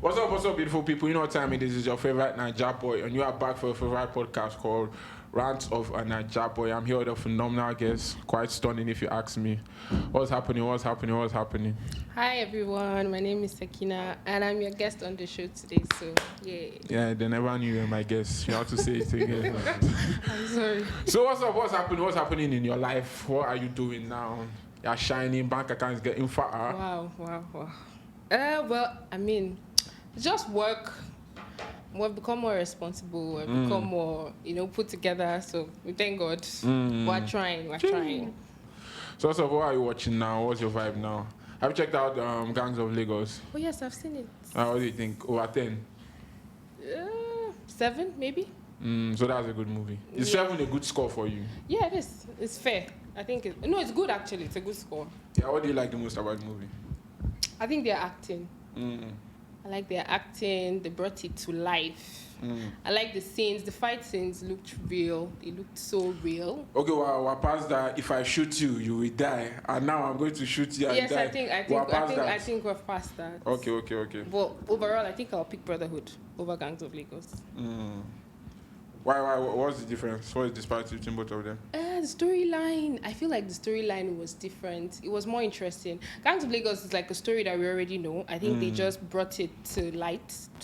What's up, beautiful people? You know what time it is. It's your favorite Niger boy, and you are back for your favorite podcast called Rants of a Niger Boy. I'm here with a phenomenal guest, quite stunning if you ask me. What's happening? Hi everyone, my name is Sekina and I'm your guest on the show today, so yay. Yeah, they never knew you were my guest. You have to say it again. I'm sorry. So what's up? What's happening in your life? What are you doing now? You're shining, bank accounts getting fatter. Wow. Well, I mean, just work. We've become more responsible. We've become more, put together. So we thank God. We're trying. So what's up? What are you watching now? What's your vibe now? Have you checked out Gangs of Lagos? Oh yes, I've seen it. What do you think? Over 10? 7 maybe. So that's a good movie. Is 7 a good score for you? Yeah, it is. It's fair. I think it's good actually. It's a good score. Yeah. What do you like the most about the movie? I think they're acting. I like their acting. They brought it to life. I like the scenes. The fight scenes looked real. They looked so real. Okay, well, we're past that. If I shoot you, you will die. And now I'm going to shoot you and yes, die. I think we're past that. Okay. But overall, I think I'll pick Brotherhood over Gangs of Lagos. Why? What's the difference? What is the disparity between both of them? The storyline. I feel like the storyline was different. It was more interesting. Gangs of Lagos is like a story that we already know. I think they just brought it to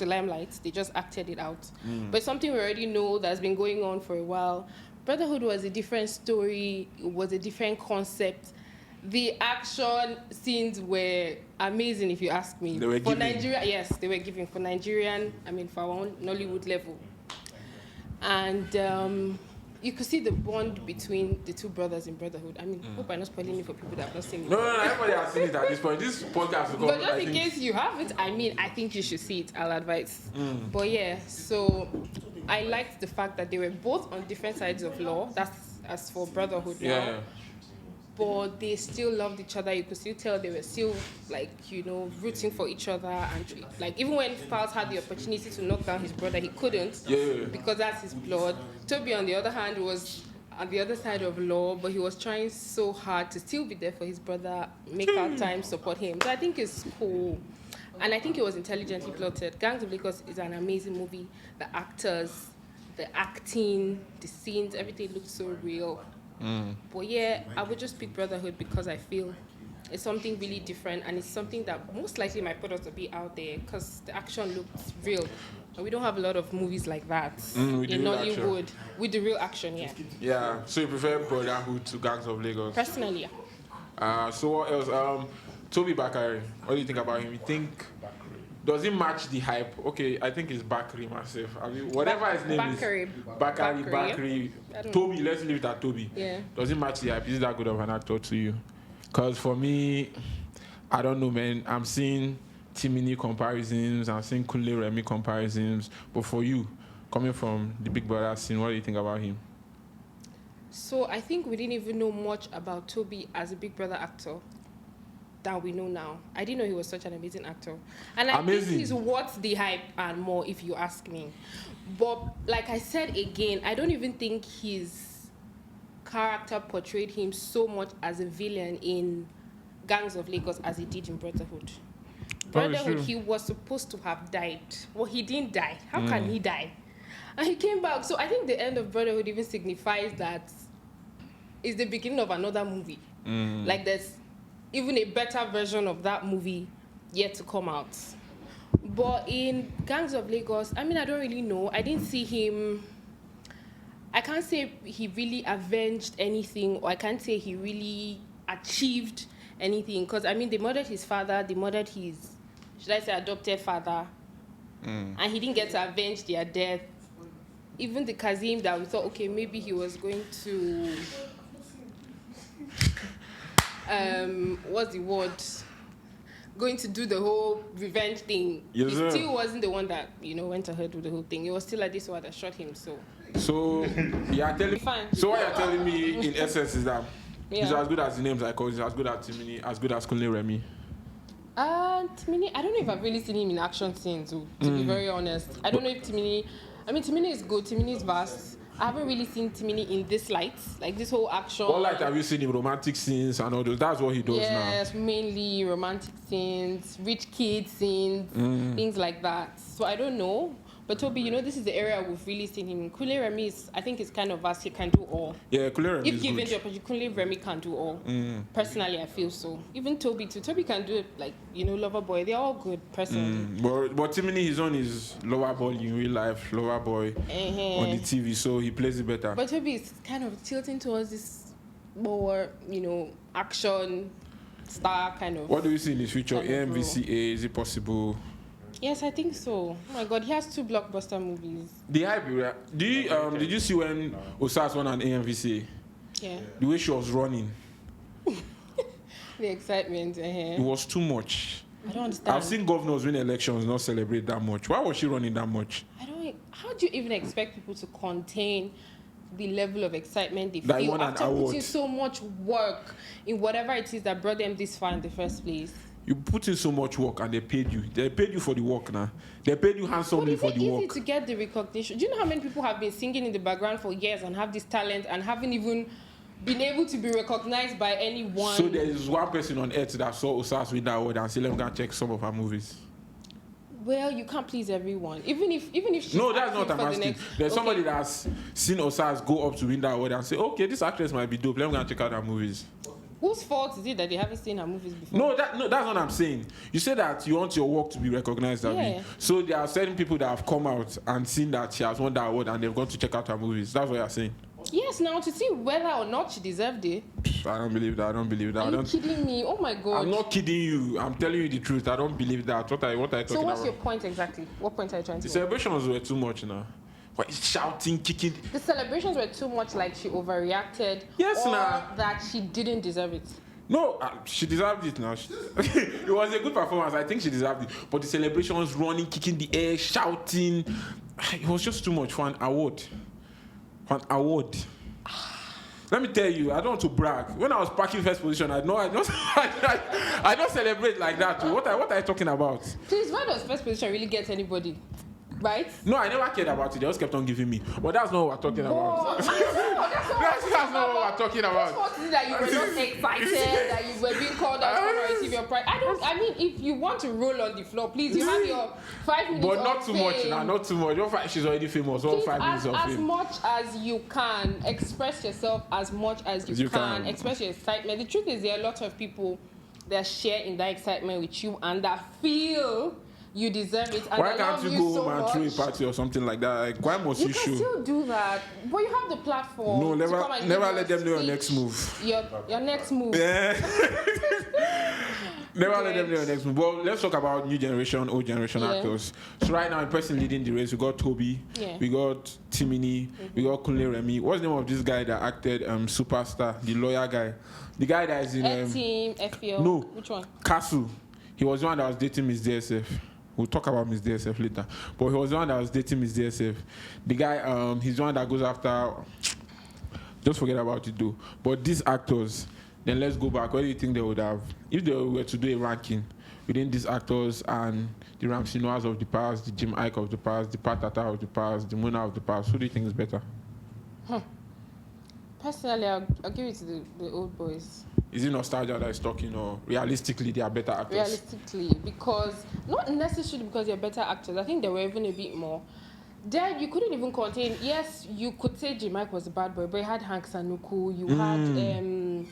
limelight. They just acted it out. But it's something we already know that's been going on for a while. Brotherhood was a different story. It was a different concept. The action scenes were amazing, if you ask me. They were for giving. Nigeria, yes, they were giving. For Nigerian, for our own Nollywood level. And you could see the bond between the two brothers in Brotherhood. Hope I'm not spoiling it for people that have not seen it. No, everybody has seen it at this point. This podcast will come. But just in case you haven't, I think you should see it. I'll advise. But yeah, so I liked the fact that they were both on different sides of law. That's as for Brotherhood now. Yeah. But they still loved each other. You could still tell they were still rooting for each other, and even when Falz had the opportunity to knock down his brother, he couldn't because that's his blood. Toby, on the other hand, was on the other side of law, but he was trying so hard to still be there for his brother, make out time, support him. So I think it's cool, and I think it was intelligently plotted. Gangs of Lagos is an amazing movie. The actors, the acting, the scenes, everything looked so real. But yeah, I would just pick Brotherhood because I feel it's something really different, and it's something that most likely might put us to be out there because the action looks real. And we don't have a lot of movies like that in Nollywood with the real action. Yeah. So you prefer Brotherhood to Gangs of Lagos? Personally, yeah. So what else? Toby Bakari. What do you think about him? You think does he match the hype? Okay, I think it's Bakari myself. Whatever his name is. Bakari. Toby, let's leave it at Toby. Yeah. Does he match the hype? Is he that good of an actor to you? Because for me, I don't know, man. I'm seeing Timini comparisons. I'm seeing Kunle Remy comparisons. But for you, coming from the Big Brother scene, what do you think about him? So I think we didn't even know much about Toby as a Big Brother actor that we know now. I didn't know he was such an amazing actor. And I think he's worth the hype and more, if you ask me. But like I said again, I don't even think his character portrayed him so much as a villain in Gangs of Lagos as he did in Brotherhood. Brotherhood, he was supposed to have died. Well, he didn't die. How can he die? And he came back. So I think the end of Brotherhood even signifies that it's the beginning of another movie. Like there's even a better version of that movie yet to come out. But in Gangs of Lagos, I don't really know. I didn't see him. I can't say he really avenged anything, or I can't say he really achieved anything. Because, they murdered his father, they murdered his, should I say, adopted father. And he didn't get to avenge their death. Even the Kazim that we thought, okay, maybe he was going to... what's the word? Going to do the whole revenge thing. Yes, he still wasn't the one that went ahead with the whole thing. It was still like this one that shot him. So you're telling. So what you're telling me in essence is that he's as good as the names I call. He's as good as Timini, as good as Kunle Remy. Timini, I don't know if I've really seen him in action scenes. To be very honest, I don't know if Timini. Timini is good. Timini is vast. I haven't really seen Timini in this light, like this whole action. What light have you seen in romantic scenes and all those? That's what he does now. Yes, mainly romantic scenes, rich kid scenes, things like that. So I don't know. But Toby, you know, this is the area we've really seen him in. Kunle Remi is, I think, is kind of vast. He can do all. Yeah, Kunle Remi if is given good. the opportunity, Kunle Remi can do all. Personally, I feel so. Even Toby too. Toby can do it, like, you know, Loverboy. They're all good, personally. But Timini, he's on his Loverboy in real life, Loverboy on the TV, so he plays it better. But Toby is kind of tilting towards this more, you know, action star kind of. What do you see in his future? AMVCA, is it possible? Yes, I think so. Oh my God, he has 2 blockbuster movies. The hype. Did you see when Osas won an AMVCA? Yeah. The way she was running. The excitement. It was too much. I don't understand. I've seen governors win elections not celebrate that much. Why was she running that much? How do you even expect people to contain the level of excitement they That feel after putting so much work in whatever it is that brought them this far in the first place? You put in so much work and they paid you. They paid you for the work now. They paid you handsomely for the work. But it's easy to get the recognition. Do you know how many people have been singing in the background for years and have this talent and haven't even been able to be recognized by anyone? So there is one person on earth that saw Osas win that award and say, let me go and check some of her movies. Well, you can't please everyone. Even if she's no, that's not a mistake. There's somebody that's seen Osas go up to win that award and say, okay, this actress might be dope. Let me go and check out her movies. Whose fault is it that they haven't seen her movies before? No, that's what I'm saying. You say that you want your work to be recognized, Abby. So there are certain people that have come out and seen that she has won that award and they've gone to check out her movies. That's what you're saying. Yes, now to see whether or not she deserved it. I don't believe that. Are you kidding me? Oh my God. I'm not kidding you. I'm telling you the truth. I don't believe that. What are you talking about? So what's your point exactly? What point are you trying to make? The celebrations were too much now. What, shouting, kicking. The celebrations were too much, like she overreacted. Yes, or that she didn't deserve it. No, she deserved it now. It was a good performance. I think she deserved it. But the celebrations, running, kicking the air, shouting, it was just too much for an award. Let me tell you, I don't want to brag. When I was packing first position, I don't celebrate like that. What are you talking about? Please, why does first position really get anybody? Right? No, I never cared about it. They just kept on giving me. But that's not what we're talking about. That's not what we're talking about. What is that you were not excited, that you were being called out to receive your prize? I mean, if you want to roll on the floor, please, you have your 5 minutes. But not too much now, not too much. She's already famous. All 5 minutes of fame. As much as you can, express yourself as much as you can. Express your excitement. The truth is, there are a lot of people that share in that excitement with you and that feel you deserve it. And why can't you go home and throw a party or something like that? Like, why must you show? You can still do that, but you have the platform. No, never let them know your next move. Your next move. Yeah. Never let them know your next move. But let's talk about new generation, old generation actors. So right now, in person leading the race, we got Toby, we got Timini, we got Kunle Remi. What's the name of this guy that acted Superstar, the lawyer guy? The guy that is in Team FPL. No, which one? Castle. He was the one that was dating Miss DSF. We'll talk about Miss DSF later. But he was the one that was dating Miss DSF. The guy, he's the one that goes after. Just forget about it though. But these actors, then let's go back. What do you think they would have if they were to do a ranking within these actors and the Ramsey Noahs of the past, the Jim Ike of the past, the Pat Tata of the past, the Mona of the past? Who do you think is better? Personally, I'll give it to the old boys. Is it nostalgia that is talking, or realistically they are better actors? Realistically, because not necessarily because they're better actors. I think they were even a bit more. Then you couldn't even contain. Yes, you could say Jim Mike was a bad boy, but you had Hank Sanuku. You had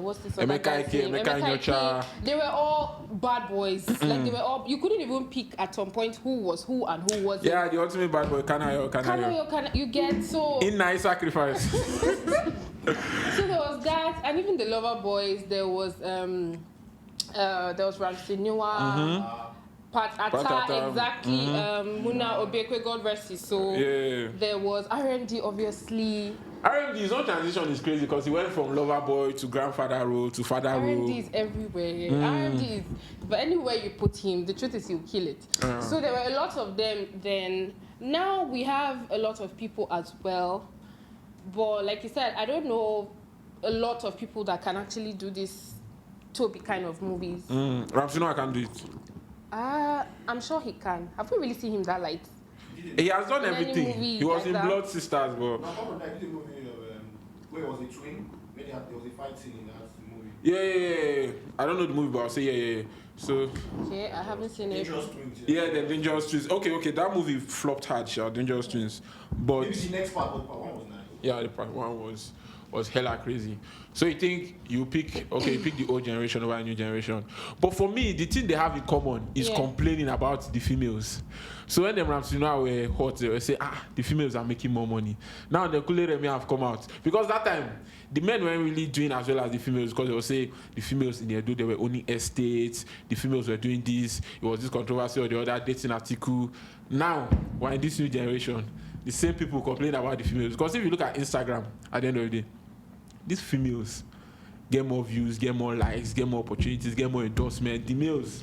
what's this other guy's name? Emeka Ike. They were all bad boys. Like they were all. You couldn't even pick at some point who was who and who wasn't. Yeah, the ultimate bad boy. Kanayo. You get so. In nice sacrifice. So there was that, and even the Lover Boys. There was Ramsey Noah, Pat Atta, exactly. Muna Obekwe, God rest his soul. There was R&D, obviously. R&D's own transition is crazy because he went from lover boy to grandfather role to father role. R&D is everywhere. R&D is, but anywhere you put him, the truth is he'll kill it. So there were a lot of them then. Now we have a lot of people as well. But like you said, I don't know a lot of people that can actually do this Toby kind of movies. Ramsey Noah can do it. I'm sure he can. Have we really seen him that light? He has done everything. He was in Blood Sisters, but... No, apart from that, he did a movie where it was a twin. Where there was a fight scene in that movie. Yeah. I don't know the movie, but I'll say yeah. So... Okay, I haven't seen Dangerous Twins. Yeah, the Dangerous Twins. Okay, that movie flopped hard, Dangerous Twins. But... Maybe the next part, but part one was nice. Yeah, the part one was hella crazy. So you think you pick the old generation over a new generation. But for me, the thing they have in common is complaining about the females. So when them Ramsina were hot, they would say, the females are making more money. Now the Kule Remi have come out. Because that time, the men weren't really doing as well as the females, because they would say the females in Edo, they were owning estates, the females were doing this, it was this controversy or the other dating article. Now, we're in this new generation, the same people complain about the females. Because if you look at Instagram, at the end of the day, these females get more views, get more likes, get more opportunities, get more endorsement. The males,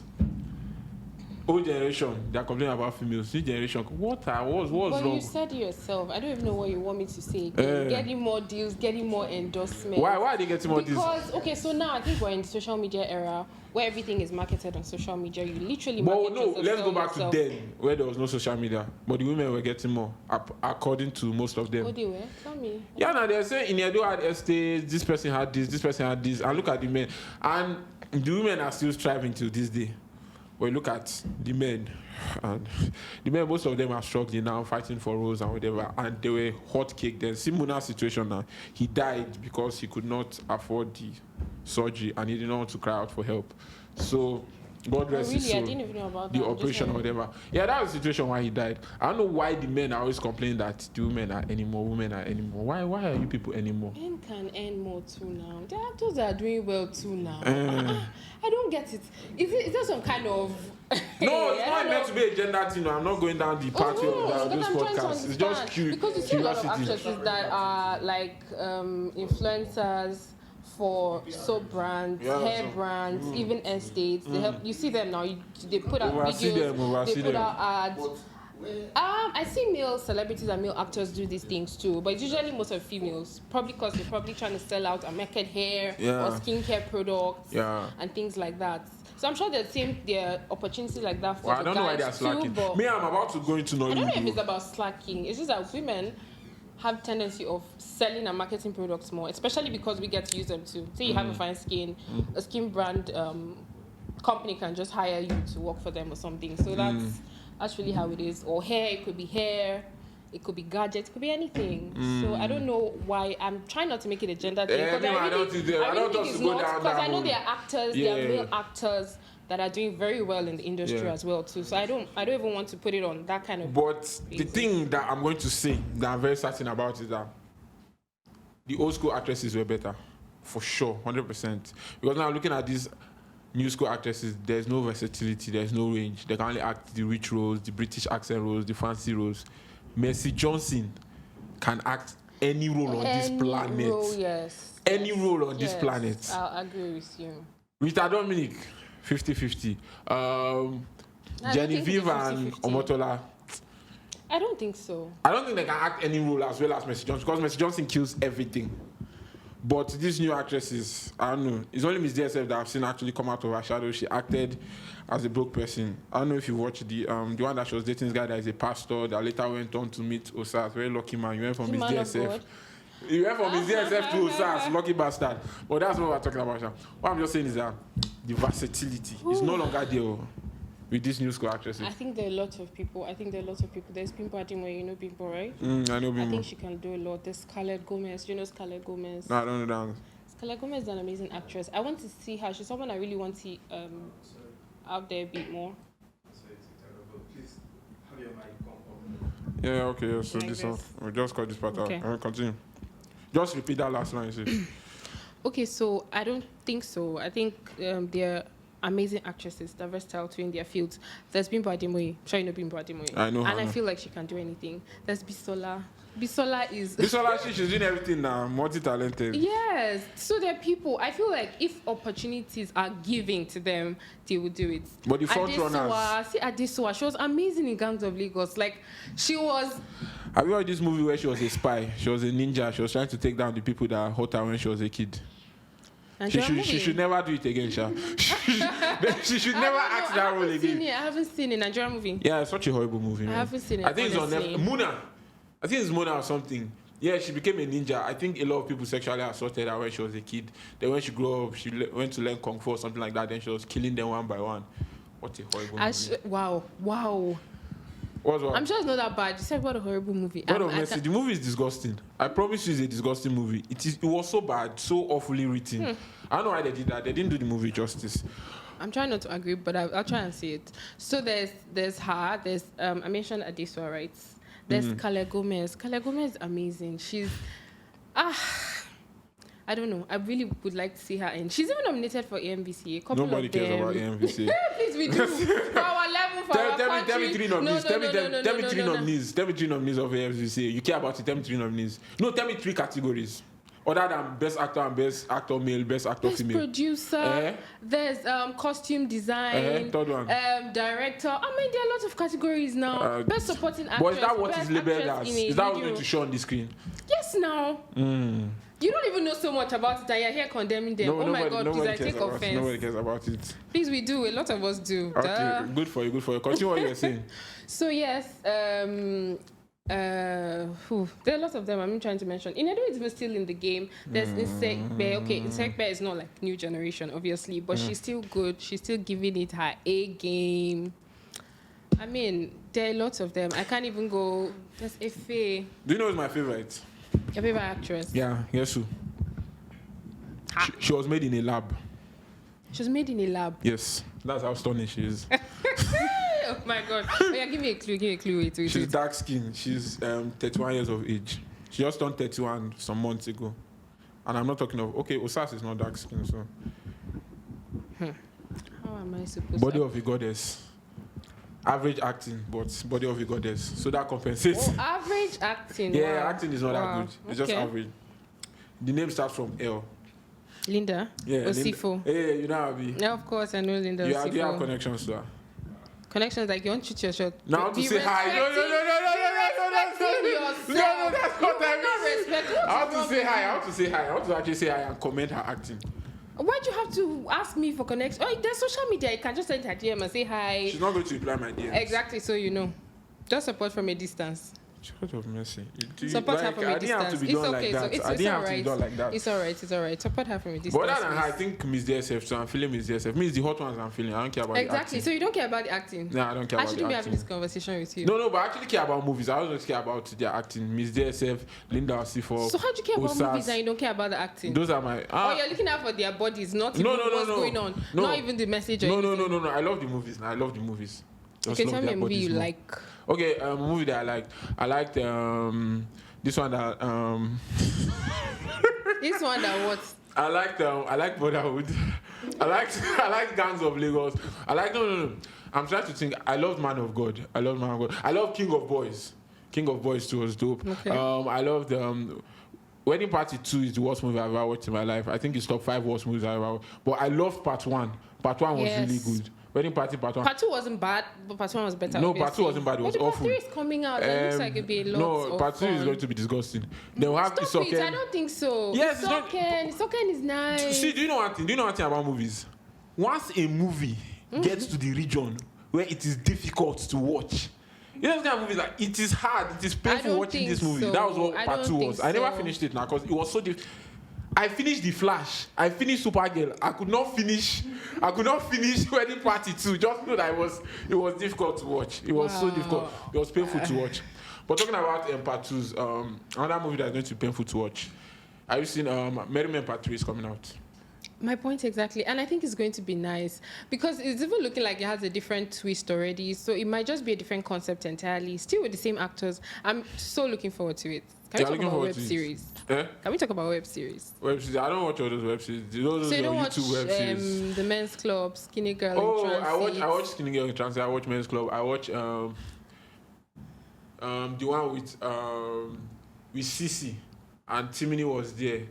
old generation, they're complaining about females. New generation, what's wrong? But you said it yourself. I don't even know what you want me to say. Getting more deals, getting more endorsements. Why are they getting more deals? Because, okay, so now I think we're in the social media era where everything is marketed on social media. You literally market yourself. Let's go back to then, where there was no social media. But the women were getting more, according to most of them. Oh, they were? Tell me. Yeah, now they're saying in Edo had estates, this person had this, and look at the men. And the women are still striving till this day. When you look at the men, and the men, most of them are struggling now, fighting for roles and whatever, and they were hot cake then. See Muna's situation now. He died because he could not afford the surgery and he didn't want to cry out for help. So God rest his soul. I didn't even know about the operation or whatever. Yeah, that was the situation why he died. I don't know why the men are always complaining that the women are anymore. Why are you people anymore? Men can earn more too now. The actors are doing well too now. I don't get it. Is there some kind of... No, it's not meant to be a gender thing. I'm not going down the party of this podcast. It's just curiosity. Because you see a lot of actresses that are like influencers for soap brands, hair brands, even estates. They help. You see them now. They put out videos. They put out ads. I see male celebrities and male actors do these things too, but it's usually most of females. Probably because they're probably trying to sell out a naked hair or skincare products and things like that. So I'm sure there are opportunities like that for the guys. I don't know why they're slacking. Too, Me, I'm about to go into Nollywood. I don't know if it's about slacking. It's just that women have tendency of selling and marketing products more, especially because we get to use them too. Say you have a fine skin, a skin brand company can just hire you to work for them or something. So that's really how it is. Or hair, it could be hair, it could be gadgets, it could be anything. So I don't know why. I'm trying not to make it a gender thing. I don't think it's not, because I know there are actors, there are male actors that are doing very well in the industry as well too. So I don't even want to put it on that kind of basis. The thing that I'm going to say that I'm very certain about is that the old school actresses were better. For sure, 100%. Because now looking at these new school actresses, there's no versatility, there's no range. They can only act the rich roles, the British accent roles, the fancy roles. Mercy Johnson can act any role on this planet. Any role on this planet. I'll agree with you. Mr. Dominic, 50-50. Genevieve and Omotola. I don't think so. I don't think they can act any role as well as Mercy Johnson, because Mercy Johnson kills everything. But these new actresses, I don't know. It's only Miss DSF that I've seen actually come out of her shadow. She acted as a broke person. I don't know if you watched the one that she was dating this guy that is a pastor that later went on to meet Osas. Very lucky man. You went from Miss DSF. You went from Miss DSF to Osas. Lucky bastard. But that's what we're talking about. What I'm just saying is that the versatility is no longer there with these new school actresses. I think there are lots of people. There's Bimbo Adimoye. You know Bimbo, right? I know Bimbo. I think she can do a lot. There's Scarlett Gomez. Do you know Scarlett Gomez? No, I don't know that. Scarlett Gomez is an amazing actress. I want to see her. She's someone I really want to see out there a bit more. Yeah, okay. Yeah, so this one. We'll just cut this part out. I'll continue. Just repeat that last line, see. Okay, so I don't think so. I think they're amazing actresses, they're versatile too in their fields. There's Bimbo Adimoye. I'm sure you know Bimbo Adimoye. I know her. And I feel like she can do anything. There's Bisola. Bisola, she's doing everything now, multi-talented. Yes. So there are people, I feel like if opportunities are given to them, they will do it. But the front runners. See Adesuwa, she was amazing in Gangs of Lagos. Like, she was... Have you heard this movie where she was a spy? She was a ninja. She was trying to take down the people that hurt her when she was a kid. She should never do it again, Sha. She should never act that role again. I haven't seen a Nigerian movie. Yeah, it's such a horrible movie. I haven't seen it. I think it's on Muna. I think it's Mona or something. Yeah, she became a ninja. I think a lot of people sexually assaulted her when she was a kid. Then when she grew up, she went to learn Kung Fu or something like that. Then she was killing them one by one. What a horrible movie. Wow. What's wrong? I'm sure it's not that bad. You said what a horrible movie. God of mercy, the movie is disgusting. I promise you it's a disgusting movie. It was so bad, so awfully written. I don't know why they did that. They didn't do the movie justice. I'm trying not to agree, but I'll try and see it. So there's her. There's I mentioned Adesua, right? There's Kale Gomez. Kale Gomez is amazing. She's I don't know. I really would like to see her in. She's even nominated for AMVCA. Nobody cares about AMVCA. Please, we do. For our level, for our country. Tell me three nominees. Tell me three nominees. Tell me three nominees of AMVCA. You care about it. Tell me three nominees. No, tell me three categories. Other than best actor and best actor male, best actor female. Best producer. There's costume design. Third one. Director. I mean, there are lots of categories now. Best supporting actress. But is that what is labeled as? Is that what's going to show on the screen? Yes, now. You don't even know so much about it and you're here condemning them. Oh my God, please, I take offense. Nobody cares about it. Please, we do. A lot of us do. Okay, good for you. Continue what you're saying. So, yes, there are lots of them I'm trying to mention. Inedo is even still in the game. There's Insekbe. Okay, Insekbe is not like new generation, obviously, but she's still good. She's still giving it her A game. I mean, there are lots of them. I can't even go. There's Efe. Do you know who's my favorite? Your favorite actress? Yeah, guess who? She was made in a lab. She was made in a lab? Yes. That's how stunning she is. Oh my God. Oh, yeah, give me a clue. Wait. She's dark skinned. She's 31 years of age. She just turned 31 some months ago. And I'm not talking of, okay, Osas is not dark skinned, so. How am I supposed Body of a goddess. Average acting, but body of a goddess. So that compensates. Oh, average acting. Yeah, wow. acting is not that good. It's just average. The name starts from L. Linda? Yeah. Osifo. Hey, you know how be. Yeah, of course, I know Linda Osifo. Do you have connections to her? Connections like you want to shoot your shot. Now to say hi. No, that's not I want to say hi. I want to actually say hi and comment her acting. Why do you have to ask me for connection? Oh, there's social media. You can just send her DM and say hi. She's not going to reply my DM. Exactly, so you know. Just support from a distance. God of mercy. Support her from a distance. It's okay. So it's alright. It's alright. Support her from a distance. But other than her, I think Miss DSF, so I'm feeling Miss DSF. Miss the hot ones I'm feeling. I don't care about the acting. So you don't care about the acting? No, I don't care about the acting. I shouldn't be having this conversation with you. No, but I actually care about movies. I always care about their acting. Miss DSF, Linda Osifo. So how do you care about movies and you don't care about the acting? Those are my... you're looking out for their bodies, not even what's going on. Not even the message or anything. No. I love the movies. Just okay, tell me a movie you like. Okay, a movie that I liked. I liked this one that This one that what? I like Brotherhood. I like Gangs of Lagos. No. I'm trying to think. I love Man of God. I love King of Boys. King of Boys 2 was dope. Okay. I loved Wedding Party 2 is the worst movie I've ever watched in my life. I think it's top 5 worst movies I've ever watched. But I loved Part 1. Part 1 was really good. Wedding Party Part 1. Part 2 wasn't bad, but Part 1 was better. No, Part 2 wasn't bad. It was awful. Part 3 is coming out. It looks like it'd be a lot No, Part 2 is going to be disgusting. Then we'll have Stop it. I don't think so. Yes, Isoken is nice. See, do you know one thing about movies? Once a movie gets to the region where it is difficult to watch, you know, kind of movies like it is hard, it is painful watching this movie. So. That was what Part 2 was. I never finished it now because it was so difficult. I finished The Flash. I finished Supergirl. I could not finish Wedding Party 2. Just know that it was difficult to watch. It was so difficult. It was painful to watch. But talking about Part 2s, another movie that's going to be painful to watch. Have you seen Merry Men Part 3 is coming out? My point exactly. And I think it's going to be nice because it's even looking like it has a different twist already. So it might just be a different concept entirely. Still with the same actors. I'm so looking forward to it. Can we talk about web series? Eh? Can we talk about web series? Web series? I don't watch all those web series. Those so you don't YouTube watch web series. The Men's Club, Skinny Girl in Transit? I watch Skinny Girl in Transit. I watch Men's Club. I watch the one with Sisi and Timini was there.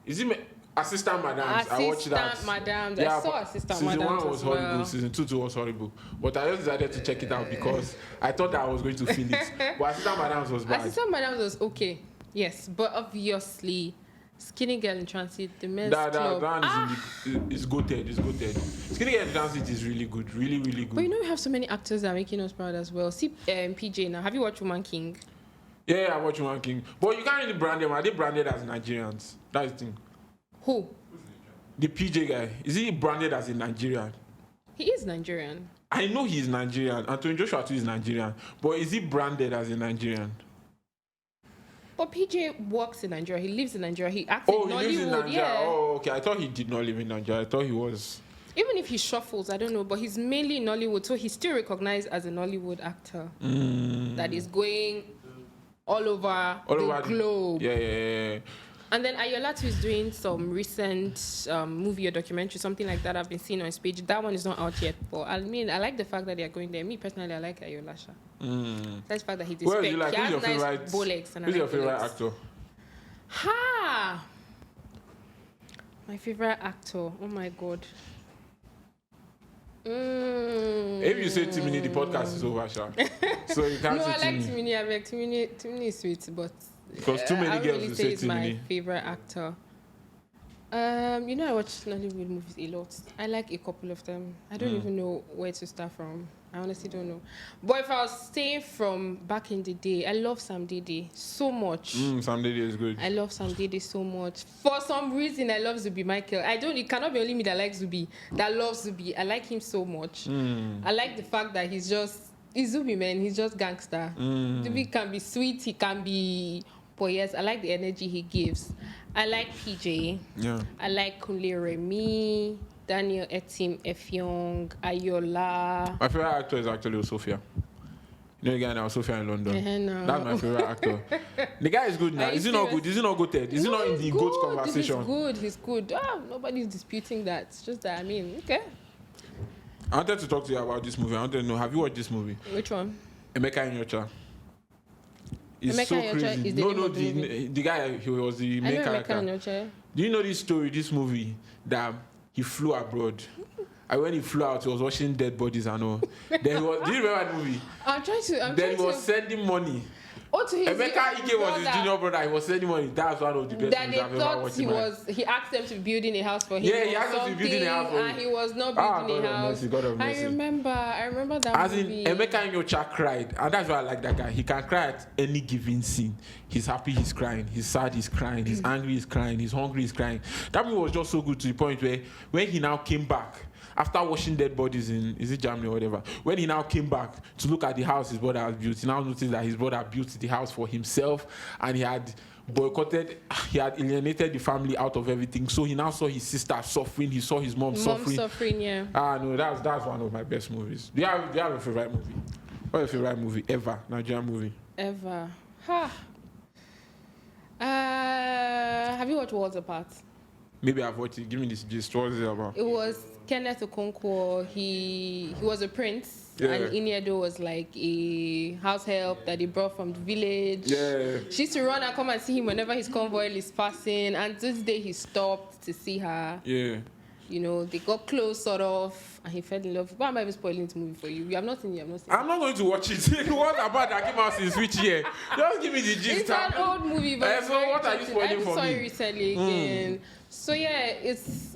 Is it Assistant Madams? I watched that. Assistant Madams. I saw Assistant Madams. Season 1 was horrible. Well. Season 2 was horrible. But I just decided to check it out because I thought that I was going to feel it. But Assistant Madams was bad. Assistant Madams was okay. Yes, but obviously Skinny Girl in Transit, the men's club. That one is goated. It's goated. Skinny Girl in Transit is really good. Really, really good. But you know we have so many actors that are making us proud as well. See PJ now. Have you watched Woman King? Yeah, I watch Woman King. But you can't really brand them. Are they branded as Nigerians? That's the thing. Who? The PJ guy. Is he branded as a Nigerian? He is Nigerian. I know he's Nigerian. Anthony Joshua too is Nigerian. But is he branded as a Nigerian? But PJ works in Nigeria. He lives in Nigeria. He acts in Nollywood. He lives in Nigeria. Yeah. Oh, okay. I thought he did not live in Nigeria. I thought he was. Even if he shuffles, I don't know, but he's mainly in Nollywood, so he's still recognized as a Nollywood actor that is going all over the globe. Yeah. And then Ayola too is doing some recent movie or documentary, something like that I've been seeing on his page. That one is not out yet, but I mean, I like the fact that they are going there. Me personally, I like Ayola. That's the fact that he's Well, you like, who's your favorite? Who's your favorite actor? My favorite actor. Oh my god. If you say Timini, the podcast is over, Sha. So you can't say I like Timini. Timini. I like Timini is sweet, but because too many girls really will say say he's my Timini. favorite actor. You know, I watch Nollywood movies a lot. I like a couple of them. I don't even know where to start from. I honestly don't know. But if I was saying from back in the day, I love Sam Dede so much. Sam Dede is good. I love Sam Dede so much. For some reason, I love Zubi Michael. It cannot be only me that likes Zubi, that loves Zubi. I like him so much. I like the fact that he's Zubi, man. He's just gangster. Zubi can be sweet. He can be... But yes, I like the energy he gives. I like PJ. Yeah. I like Kunle Remy, Daniel Etim Efyong, Ayola. My favorite actor is actually Sophia. You know the guy now, Sophia in London. No. That's my favorite actor. The guy is good now. Is he not good? Is he not good, Ted? Is he not in the GOAT conversation? He's good. Nobody's disputing that. It's just that, okay. I wanted to talk to you about this movie. I wanted to know, have you watched this movie? Which one? Emeka Nyocha. It's Emeka so Nyocha crazy. is the name of the movie. The guy, he was the main character. Do you know this story, this movie, that he flew abroad? And when he flew out, he was watching dead bodies and all. Then do you remember that movie? Then he was sending money. To his Emeka Ike was his junior brother. He was sending money. That's one of the best that they thought he asked them to be building a house for him. Yeah, he asked them to be building a house for him. And he was not building a house. God of mercy. I remember that As movie. in, Emeka Nyocha cried. And that's why I like that guy. He can cry at any given scene. He's happy, he's crying. He's sad, he's crying. He's angry, he's crying. He's hungry, he's crying. That movie was just so good to the point where when he now came back, after washing dead bodies in, is it Germany or whatever, when he now came back to look at the house his brother has built, he now noticed that his brother built the house for himself and he had alienated the family out of everything. So he now saw his sister suffering, he saw his mom suffering. Yeah. No, that's one of my best movies. Do you have a favorite movie? What's your favorite movie ever? Nigerian movie? Ever. Have you watched Worlds Apart? Maybe I've watched it. Give me this gist. What is it about? It was Kenneth Okonkwo. He was a prince, and Iniedo was like a house help that he brought from the village. Yeah. She used to run and come and see him whenever his convoy is passing. And this day he stopped to see her. Yeah. You know, they got close, sort of, and he fell in love. Why am I even spoiling this movie for you? You have not seen it. I'm not going to watch it. What about that came out since which year? Just give me the gist. It's an old movie, but so what are you spoiling for me? I saw it recently again. So yeah, it's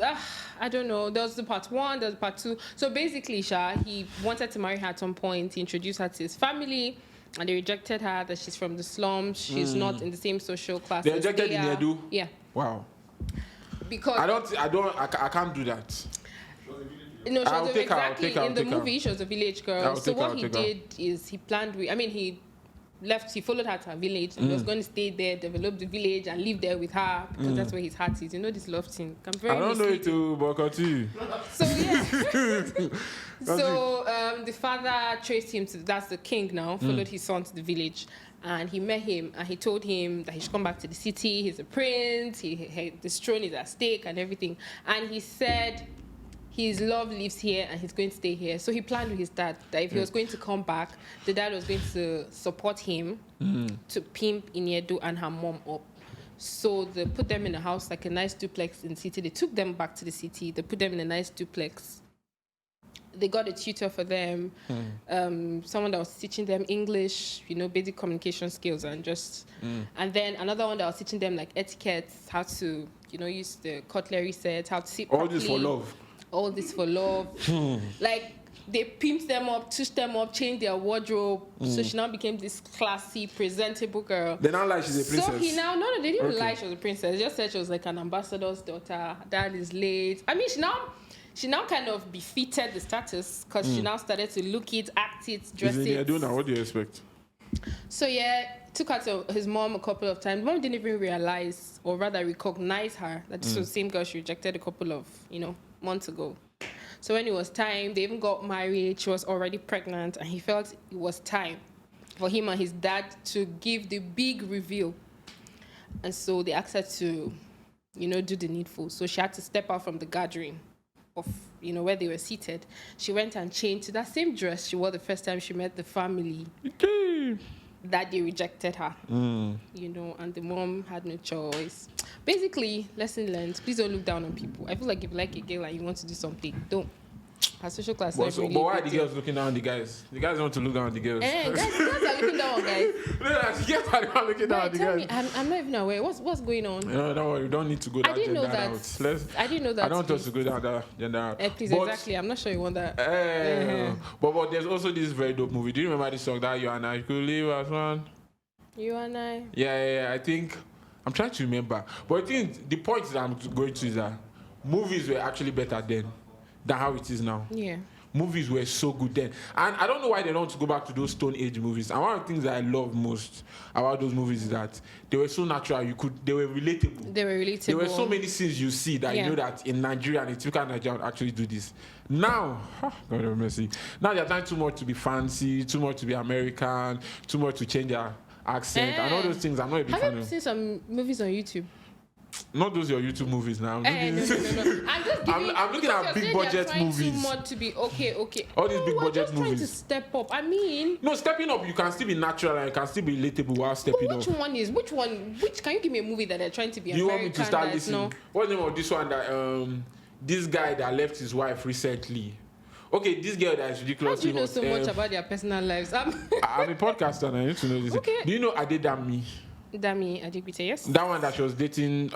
I don't know. There was the part 1, there was part 2. So basically, he wanted to marry her at some point. He introduced her to his family, and they rejected her. That she's from the slums. She's not in the same social class. They rejected in Edo? Yeah. Wow. Because I can't do that. No, in the movie, she was a village girl. So what he did is he planned he followed her to her village and he was going to stay there, develop the village and live there with her because that's where his heart is. You know this love thing. I don't know it too, but continue. So yeah. So the father traced him that's the king now, followed his son to the village. And he met him and he told him that he should come back to the city. He's a prince. The throne is at stake and everything. And he said his love lives here and he's going to stay here. So he planned with his dad that if he was going to come back, the dad was going to support him to pimp Iniedo and her mom up. So they put them in a house, like a nice duplex in the city. They took them back to the city. They put them in a nice duplex. they got a tutor for them, someone that was teaching them English, basic communication skills, and then another one that was teaching them like etiquette, how to, use the cutlery set, how to sit properly. All this for love. Like, they pimped them up, touched them up, changed their wardrobe. So she now became this classy, presentable girl. They now like she's a princess. So he now, no, they didn't lie she was a princess. They just said she was like an ambassador's daughter. Her dad is late. I mean, she now kind of befitted the status because she now started to look it, act it, dress it. What do you expect? So took her to his mom a couple of times. Mom didn't even realize, or rather recognize her, that this was the same girl she rejected a couple of, months ago. So when it was time, they even got married. She was already pregnant, and he felt it was time for him and his dad to give the big reveal. And so they asked her to, do the needful. So she had to step out from the gathering of, where they were seated. She went and changed to that same dress she wore the first time she met the family. That they rejected her, and the mom had no choice. Basically, lesson learned, please don't look down on people. I feel like if you like a girl and you want to do something, don't. Her social class but why are the girls looking down on the guys? The guys want to look down on the girls. Guys are looking down on guys. No, the girls are looking down on the guys. I'm not even aware. What's going on? No, don't worry. You don't need to go that gender route. I didn't know that. I don't want us to go down that gender route. Please, exactly. I'm not sure you want that. But there's also this very dope movie. Do you remember this song that You and I Could Live as One? You and I? Yeah. I think... I'm trying to remember. But I think the point that I'm going to is that movies were actually better then than how it is now. Yeah. Movies were so good then. And I don't know why they don't want to go back to those Stone Age movies. And one of the things that I love most about those movies is that they were so natural. They were relatable. There were so many scenes you see that you know that in Nigeria, and a typical Nigerian would actually do this. Now, God have mercy. Now they're trying too much to be fancy, too much to be American, too much to change their accent and all those things. I'm not a big fan of. Have you seen some movies on YouTube? Not those your YouTube movies now. No. I'm just giving. I'm looking at big budget movies. Too much to be okay. All these big budget movies. Trying to step up. I mean. No, stepping up. You can still be natural and you can still be relatable while stepping up. Which one? Can you give me a movie that they're trying to be you American? Want me to start listening? No? What's the name of this one that this guy that left his wife recently? Okay, this girl that is ridiculous. How do you know so much about their personal lives? I'm a podcaster and I need to know this. Okay. Do you know Adedami? Dami Adigbite, yes. That one that she was dating,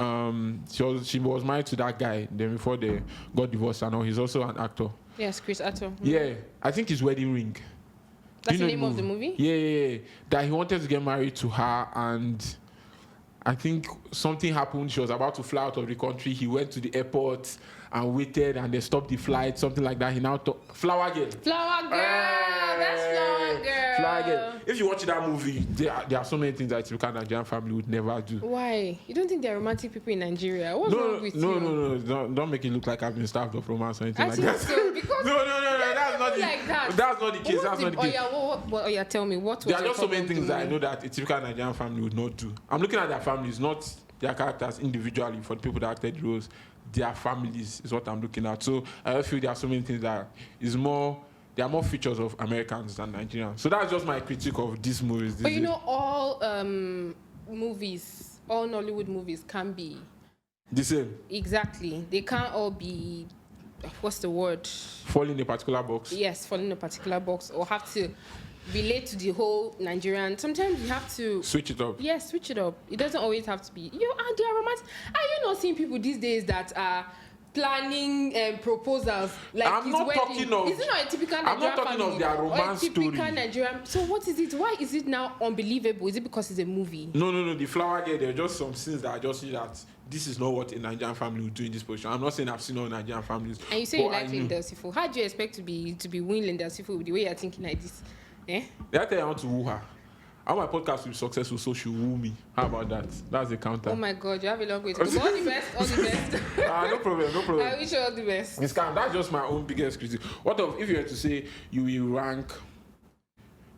she was married to that guy. Then before they got divorced, and all, he's also an actor. Yes, Chris Atto. Mm-hmm. Yeah, I think his wedding ring. That's the name of the movie. Yeah. That he wanted to get married to her, and I think something happened. She was about to fly out of the country. He went to the airport and waited, and they stopped the flight, something like that. He now thought, Flower Girl. Flower Girl. That's Flower Girl. Flower Girl. If you watch that movie, there are so many things that a typical Nigerian family would never do. Why? You don't think there are romantic people in Nigeria? What's wrong with you? No. Don't make it look like I've been starved of romance or anything like that. So, because no. That's not the case. That's not the case. Tell me, what was there are just so many things that I know that a typical Nigerian family would not do. I'm looking at their families, not their characters individually for the people that acted roles. Their families is what I'm looking at. So I feel there are so many things that there are more features of Americans than Nigerians. So that's just my critique of these movies. But all movies, all Nollywood movies can be the same. Exactly. They can't all be, what's the word? Fall in a particular box. Yes, fall in a particular box, or have to relate to the whole Nigerian. Sometimes you have to switch it up. Yes, switch it up. It doesn't always have to be. They are romantic. Are you not seeing people these days that are planning proposals like I'm his not wedding? talking of. Is it not a typical Nigerian I'm not talking family? of their romance story. Nigerian. So what is it? Why is it now unbelievable? Is it because it's a movie? No. The Flower Girl. There are just some scenes that I just see that this is not what a Nigerian family would do in this position. I'm not saying I've seen all Nigerian families. And you say you like Linda Sifu. How do you expect to be winning Linda Sifu with the way you're thinking like this? That day I want to woo her. How my podcast will be successful, so she'll woo me. How about that? That's the counter. Oh my God, you have a long way to go. All the best. No problem. I wish you all the best. That's just my own biggest critique. What if you were to say you will rank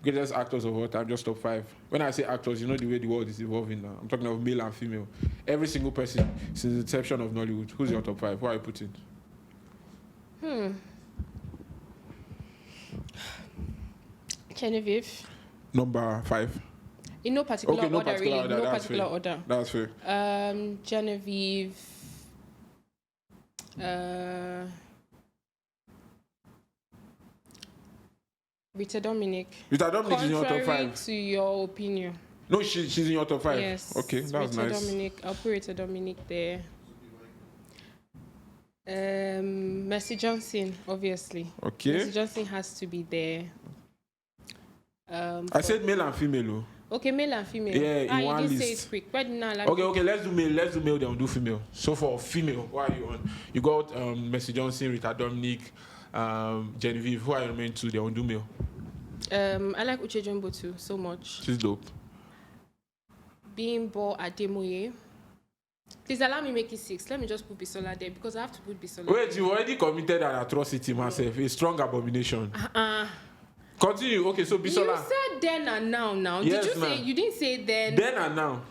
greatest actors of all time, just top 5? When I say actors, you know the way the world is evolving now. I'm talking of male and female. Every single person since the inception of Nollywood. Who's your top 5? Who are you putting? Genevieve. Number 5. In no particular order, really. No particular order. That's fair. Genevieve. Rita Dominic. Rita Dominic is in your top 5. Contrary to your opinion. No, she's in your top 5. Yes. Okay, that's Rita nice. Dominic. I'll put Rita Dominic there. Mercy Johnson, obviously. Okay. Mercy Johnson has to be there. I said male and female. Okay, male and female. Yeah, in one you didn't list. say it quick. Why didn't I like Okay, let's do male. Let's do male, then we'll do female. So for female, who are you on? You got Mercy Johnson, Rita Dominic, Genevieve. Who are you remaining to? They won't do male. I like Uche Jumbo too so much. She's dope. Bimbo Ademoye. Please allow me make it 6. Let me just put Bisola there because I have to put Bisola. Wait, there. you already committed an atrocity myself. A strong abomination. Continue. Okay, so Bisola. You said then and now. Yes, Did you say? You didn't say then. Then and now.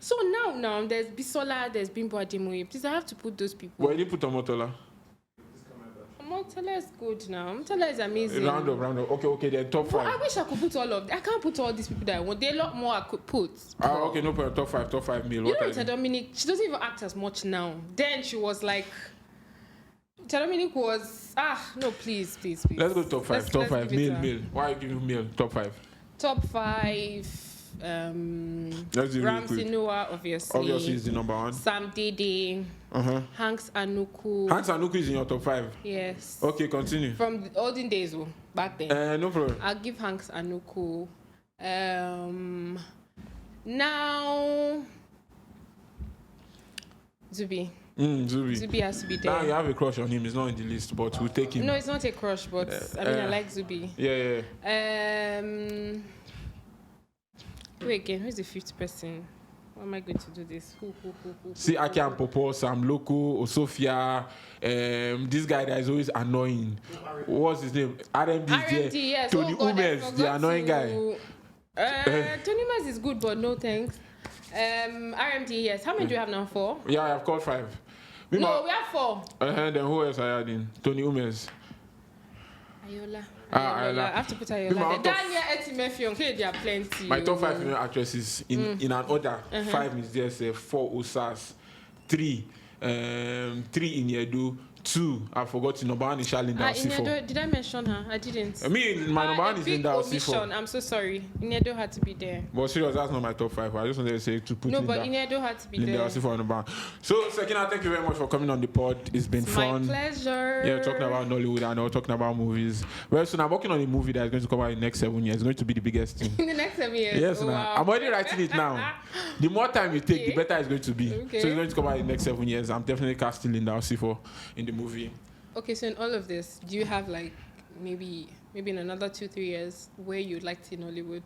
So now there's Bisola, there's Bimbo Ademoye. Please, I have to put those people. Well, you didn't put Omotola. Omotola is good now. Omotola is amazing. Round up. Okay, then top 5. I wish I could put all of them. I can't put all these people that I want. There are a lot more I could put. Okay, no problem. Top 5 male. You know, Rita Dominic, she doesn't even act as much now. Then she was like, Rita Dominic was, no, please. Let's go top 5. Top 5, male. Why are you giving male? Top 5. Top 5. Let's do Ramsey Noah, obviously. Obviously, is the number 1. Sam Dede. Hanks Anuku. Hanks Anuku is in your top 5. Yes. Okay, continue. From the olden days, back then. No problem. I'll give Hanks Anuku. Now, Zubi. Zubi has to be there. Now you have a crush on him. He's not in the list, but we'll take him. No, it's not a crush, but I like Zubi. Yeah. Wait again. Who's the 5th person? How am I going to do this? Who? See, Aki and Popo, Sam Loco, Osofia. This guy that is always annoying. What's his name? RMD is there. Yes. Tony Umez, the annoying guy. Tony Umez is good, but no thanks. RMD, yes. How many do you have now? 4? Yeah, I have called 5. No, we have 4. Then who else are you adding? Tony Umez. Ayola. Ayola. I have to put Ayola there. Daniel Etimefion. Okay, there are plenty. My top 5 female actresses in an order. 5 is there. 4 Osas. 3 Iniedu. 2 I forgot to number 1 is Linda Osifo. Did I mention her? I didn't. My number 1 is Linda Osifo. I'm so sorry. Iniedu had to be there. But serious, that's not my top 5. I just wanted to say to put Linda. No, but Iniedu had to be Linda there. Osifo on the bar. So Sekina, thank you very much for coming on the pod. It's been fun. My pleasure. Yeah, talking about Nollywood and talking about movies. Well, soon I'm working on a movie that's going to come out in the next 7 years. It's going to be the biggest thing. In the next 7 years? Yes, wow. I'm already writing it now. The more time you take, the better it's going to be. Okay. So it's going to come out in the next 7 years. I'm definitely casting Linda Osifo in the movie. Okay, so in all of this, do you have like maybe in another 2-3 years where you'd like to see Nollywood,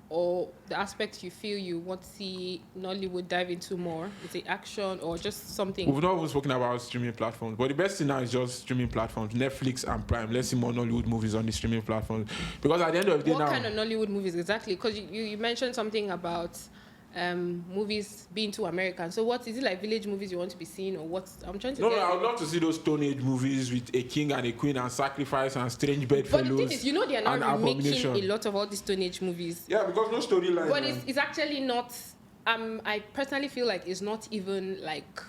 or the aspect you feel you want to see Nollywood dive into more? Is it action or just something? We've not even spoken about streaming platforms, but the best thing now is just streaming platforms, Netflix and Prime. Let's see more Nollywood movies on the streaming platforms, because at the end of the day what now... kind of Nollywood movies exactly? Because you mentioned something about movies being too American. So what is it, like village movies you want to be seeing, or what? I'm trying to No, I would love to see those Stone Age movies with a king and a queen and sacrifice and strange bedfellows. But the thing is, you know, they are not making a lot of all these Stone Age movies. Yeah, because no storyline. But it's actually not. I personally feel like it's not even like,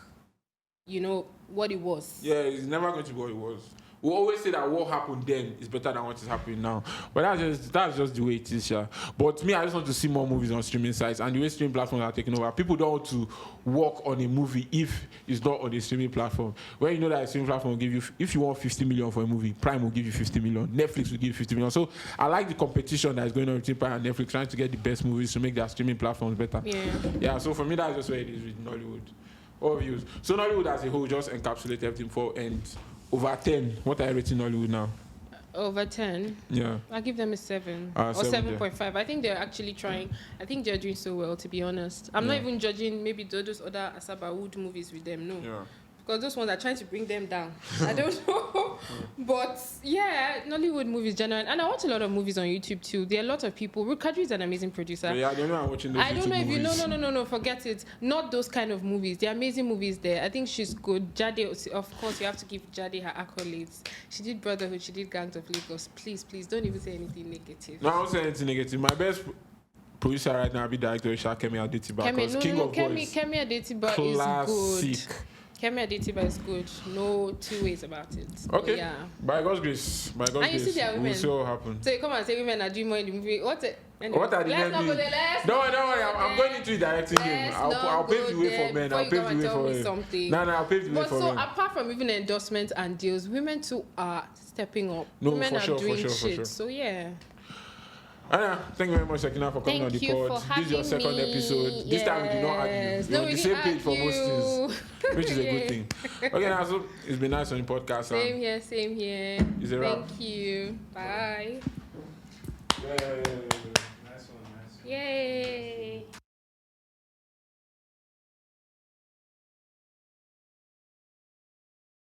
you know, what it was. Yeah, it's never going to be what it was. We always say that what happened then is better than what is happening now. But that's just the way it is, yeah. But me, I just want to see more movies on streaming sites. And the way streaming platforms are taking over, people don't want to work on a movie if it's not on a streaming platform. When you know that a streaming platform will give you, if you want 50 million for a movie, Prime will give you 50 million, Netflix will give you 50 million. So I like the competition that is going on between Prime and Netflix, trying to get the best movies to make their streaming platforms better. Yeah, so for me, that's just where it is with Nollywood. All views. So Nollywood as a whole just encapsulates everything for and over 10. What are you rating Nollywood now? Over 10? Yeah. I'll give them a 7. Or 7.5. Yeah. I think they're actually trying. I think they're doing so well, to be honest. I'm not even judging maybe those other Asaba Wood movies with them, no. Yeah. Because those ones are trying to bring them down. I don't know. But yeah, Nollywood movies generally. And I watch a lot of movies on YouTube too. There are a lot of people. Kadri is an amazing producer. Yeah, I don't know I'm watching those I don't know if movies. you no, forget it. Not those kind of movies. There are amazing movies there. I think she's good. Jade, of course, you have to give Jade her accolades. She did Brotherhood, she did Gangs of Lagos. Please, don't even say anything negative. No, I won't say anything negative. My best producer right now, be director Kemi Adetiba. Kemi Adetiba is good. Kemi Adetiba is good. No two ways about it. Okay. But yeah. By God's grace. By God's And you see grace. there are women. We'll see what happens. So you come and say women are doing more in the movie. Anyway, What are the men doing? Don't worry. I'm going into directing him. I'll pave the way for men. I'll pave the way for men. No, I'll pave the way for men. So apart from even endorsements and deals, women too are stepping up. Women are doing shit. So yeah. Anna, thank you very much, Sekina, for coming on the pod. This is your second episode. This time we did not argue. We're on the same page for most things, which is a good thing. Okay, now so it's been nice on the podcast. Same here. It's a wrap. Thank you. Bye. Yeah.